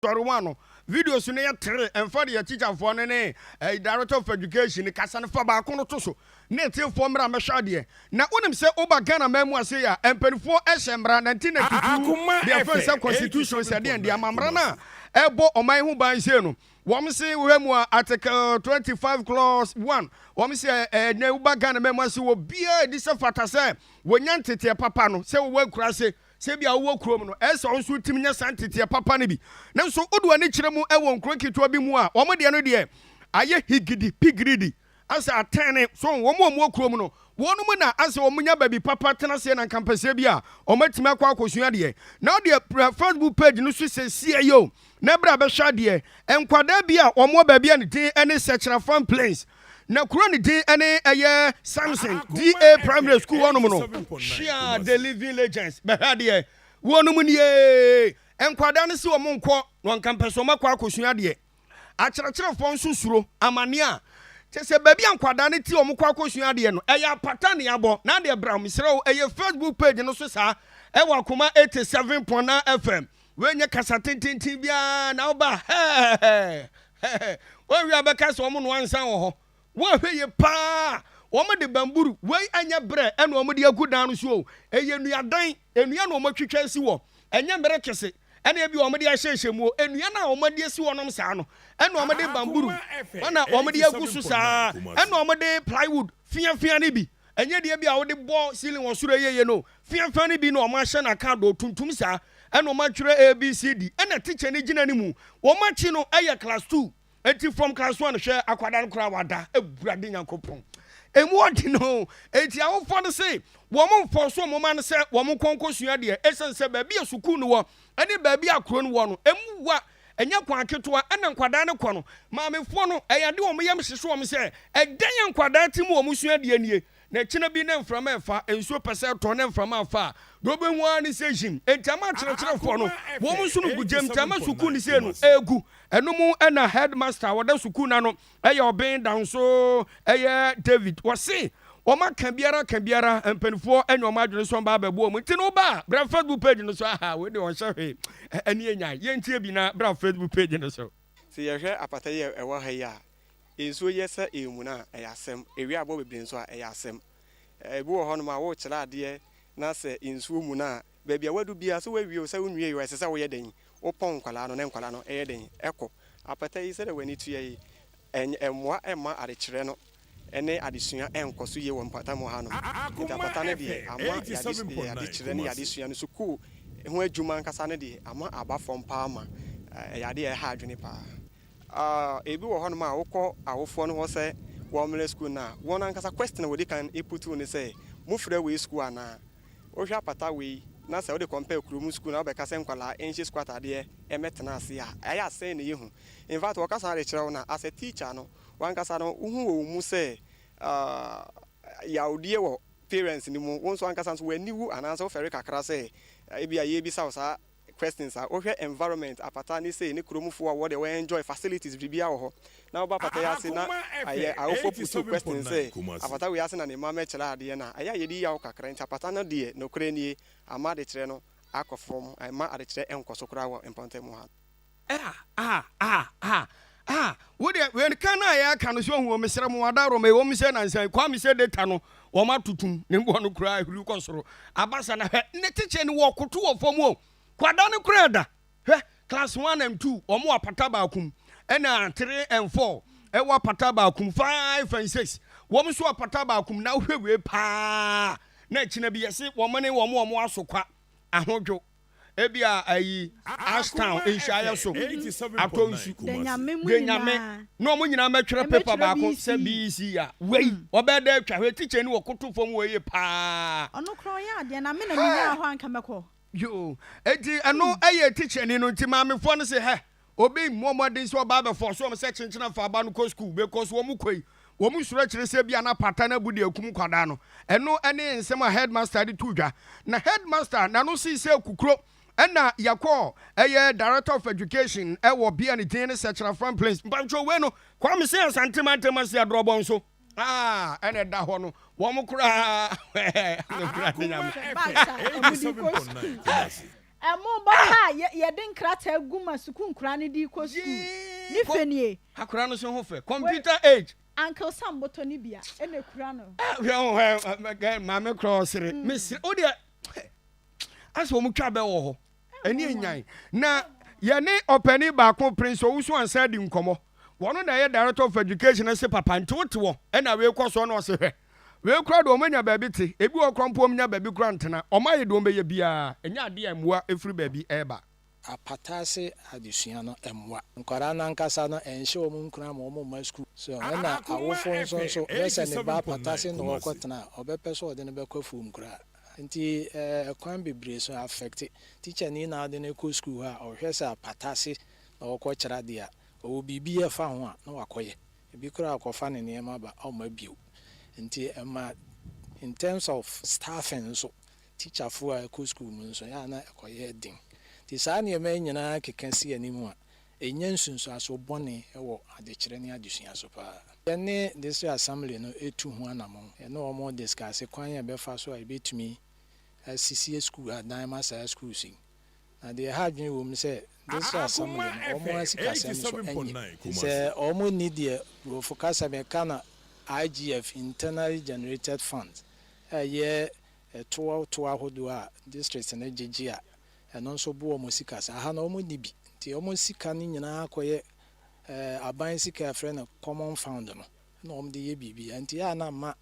Torwano videos ne yɛtere ɛmfa de teacher for ne director of education ne kasa ne fa ba ko no to so ne tiefo mra mɛhwɛ deɛ na wonim sɛ oba Ghana mamu ase ya empanifo ɛhyɛ mra 1992 de afense constitution sɛ de amamra na ɛbɔ ɔman ho ban se no wɔm se wo mu article 25 clause 1 wɔm se ne oba Ghana mamu ase wo bia di sɛ fata sɛ wonya ntete papa no sɛ wo akura se sebia wo krom no ɛsɛ onso tim nya santete papa ne bi na nso odu ani kyerɛ mu ɛwɔ nkro kitwa bi mu a wɔn de no de ayɛ higidi pigridi asa atene so wɔn krom no wɔn mu na asa wɔn nya baby papa tena se na kampase bi a wɔn atimi akɔ akosua de na de Facebook page no so sesie yo na bra bɛhwa de enkwada bi a wɔn baby a ne din ɛne Sekyere Afram Plains na kuro ne din ene eye Samson D primary school wonom no share the living legends be ha de wonom nie enkwada ne se wo monko won kampeso makwa akosua de akyerɛkyerɛfo nso suro amane a se baabi ankwada ne ti wo mokwa akosua de no eye apata ne abo na de bra misrɛ eye Facebook page no so saa ewa Akoma 87.9 FM we nye kasa tintintin bia na oba wo wi abeka so mo no ansan wo ho wo hweye pa wo de bamburu wei anya bre ene wo de agudan no so eye nuadan enua na wo twetwa si wo enya mere kese ene bi wo de ahyehye mu enua na wo de si wo nom saa no ene wo de bamburu na wo de agusu saa ene wo de plywood fiafia ne bi enye de bi a wo de bo ceiling wo soro yeye no fiafia ne bi na wo ma hye na ka do tuntum saa ene wo ma twere ABCD ene teacher ne gina ne mu wo ma chi no eye class 2 eti from class 1 hwe akwada nkura wada eburade nyankopon emu odi no eti awofo no se wo mo mfo so mo man se wo mo konkosua de esense ba bia sukuu no wo ene ba bia akro no wo no emu wa enya kwa aketoa ene nkwada ne kɔ no maamefo no eyade wo mo yam hyeso wo mo se eden nkwada ti mo wo mo sua de anie na kina bi ne mframa efa enso pese to ne mframa afa do be hu ani se jim entama kyerɛkyerɛfo no wo mo so no gugem tama sukuu ni se no egu eno mu ena headmaster wo da sukuu na no eye oben dan so eye David wo se o ma kan biara empanifo enyo ma adwene so ba babo mu nti no ba bra Facebook page no so aha we de won hwe ani enya ye ntie bi na bra Facebook page no so se ye hwe apata ye ewo ha ya enso yesa emu na eyasem ewi abo bebre nso a eyasem ebi wo hono ma wo kyera ade na se enso mu na ba bia wadu bia so wawie o se wonwie yo se wo ye den wo pon kwala no ne nkwala no eye den ekɔ apata yi se de wani tuye yi emwa ema arekyere no ene adesua enkoso ye wo mpata mo ha no apata ne de ama adekyere ne adesua no so ku ho adwuma nkasa ne de ama abafo mpa ama yade e ha adwene pa ebi wo hono ma wokɔ awofo no ho sɛ wo mele school na won ankasa question we kan eputu ne sɛ mo frɛ we school ana wo hwa pata we na sɛ wo de compare kuro school na wo bɛka sɛ nkwala enhye squat ade emetena ase a ɛyɛ asɛn ne yehu in fact wo kasa re kyerɛ wo na as a teacher no wan kasa no uhu wo mu sɛ yaudie wo parents ni mu won so ankasa so wani wu ana sɛ wo fɛre kakra sɛ ebi aye bi sa sa questions are over environment apata ni say ni kromufo a what they enjoy facilities bibia wo ho na oba pata ya se na aye awofo putu questions say apata we ase na ne mama kyerɛ ade na aye yedi ya wo kakra nti apata no de no kra nie ama de kyerɛ no akɔfom ama ade kyerɛ enkoso kra wo important mu ha wo de when kana ya ka no so hu o mesrɛ mu wadaro me wo mesɛ na nsan kwa mesɛ data no wo matutum ne mbo no kra hulu kɔsoro abasa na ne teacher ni wo koto wo fom o kwada ne kreda class 1 and 2 omo apata ba akum ena 3 and 4 ewa apata ba akum 5 and 6 wom so apata ba akum na hwewe pa na kina bi yese womane womo asokwa ahodwo ebia ayi Ashtown inshaya so atonsu denyame no mo nyina metwere paper ba ko se BC ya wei obeda atwa hwe teacher ni wokoto fom weye pa ono kro ya de na me na nya ho anka meko yo eti ano aye teacher ni no nti maamefo no se he obi mmomodin so ba be for so me se chenchena fa ba no ko school because wo mu koi wo mu sura kire se bia na pata na budi akum kwada no eno ene nsem a headmaster di tudwa na headmaster na no si se kukuro ena yakọ eye director of education ewo bia ne din ne Sekyere Afram Plains mpancho we no kwa me se Asante Mantemasi adrobo nso ene da ho no wo mo kura ne kura nyam Emo ba ye den krata aguma sukun kra ne di ko school. Ni fenie. Akura no so ho fe. Computer age. Uncle Sam boto ni bia e na kura no. Mama crossere. Miss Odia. Aso mu twa be wo ho. Ani enyan. Na ye ne opani ba ko prince owusu ansa di nkomo. Wono na ye director of education na se papa ntoto e na we kwaso no se hwe. We kura do manya baabi te. Ebi wo krampo manya baabi kura ntena. Omaye do mbe ye bia. Enya ade amua efiri baabi eba. Apatase adesua no emwa nkwara na nkasa no enhye wo mu nkura ma wo ma school so na awofo nso yesa ne ba apatase no wokotena obepe so ode ne bekwa fu nkura nti kwan bebre so affect teacher ni na ade ne ko school ha ohwe se apatase na wokokyera dia o bibi e fa ho a na wakoye ebi kura akofa ne ne ma ba o ma bio nti in terms of staffing so teacher fu a ko school mu so ya na ekoye din ti saa ne ma nyina keka si animu a enya nsunsu aso bone ewo adekire ne adesua so pa yene district assembly no etu ho anamon ene omo discuss kwan ya befa so a betumi CCS school adan ma sa school sin na de ha dwen wo m se district assembly omo asika sem so enye se omo need the focus be kana IGF internally generated funds ye to ahodo a district na GG a eno so bo omo sika sa ha na omo nibi ti omo sika ni nyina akoye aban sika afre na common fund no na omo de ye bibi anti ya na ma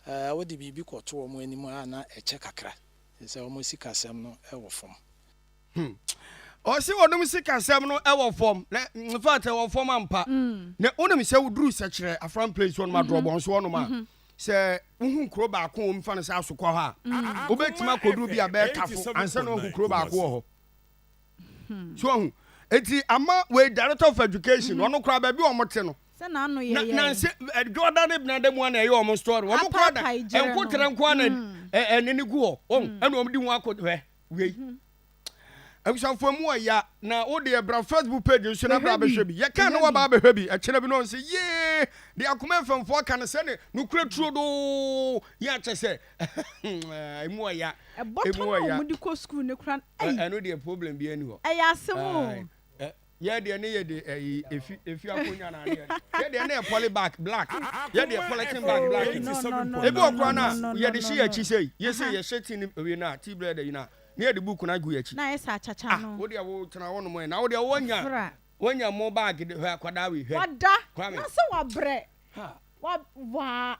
wo de bibi kwoto omo animu na eche kakra se omo sika sem no e wo fom o si wonum sika sem no e wo fom na in fact e wo fom ampa na onum se wuduru Sekyere Afram Plains won ma drobon so wonum a se uhun kro ba ko mfa no se asokọ ha obetima kodu bia be tafo ansa no hu kro ba ko ho so hu eti ama we director of education ono kra ba bi o mote no se na anu ye na se Jordan ibn dem wan e yo mo story wo kra da enko trenko na eneni gu ho ena o di hu akọ we Abusanfo mu ya na wo de bra Facebook page so na bra be hwe bi ye kan no wa ba be hwe bi e kire bi no se ye de Akoma famfo kan se ne no kura turo do ya che se mu ya mu di ko school ne kura eno de problem bi ani ho e ya asemo ye de ne ye de efi akonya na ye de ne poly black ye de polythene bag black e bi okura na ye de shi achi sei ye se ye shetin we na tea bread you na ne de book na gu yachi na esa chacha no wo de wo tena wo no mo na wo de wonya mo bag de hwa kwada we hwe wada na se wa bre wa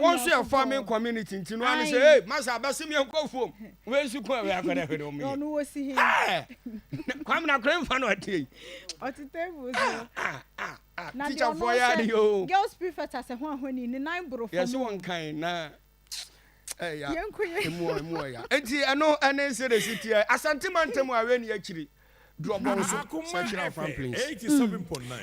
won so farming community ntino an say hey masa abasim ye nkofom we su kwa we akwada hwe do mo no wo si he kwam na kren fa no ati otitable so teacher for ya de yo girls prefect as ho ahoni ni nine bro yes won kan na ya emu ya enti eno ene se de city Asante mantam awe ni akiri drop on so Sekyere Afram Plains 87.9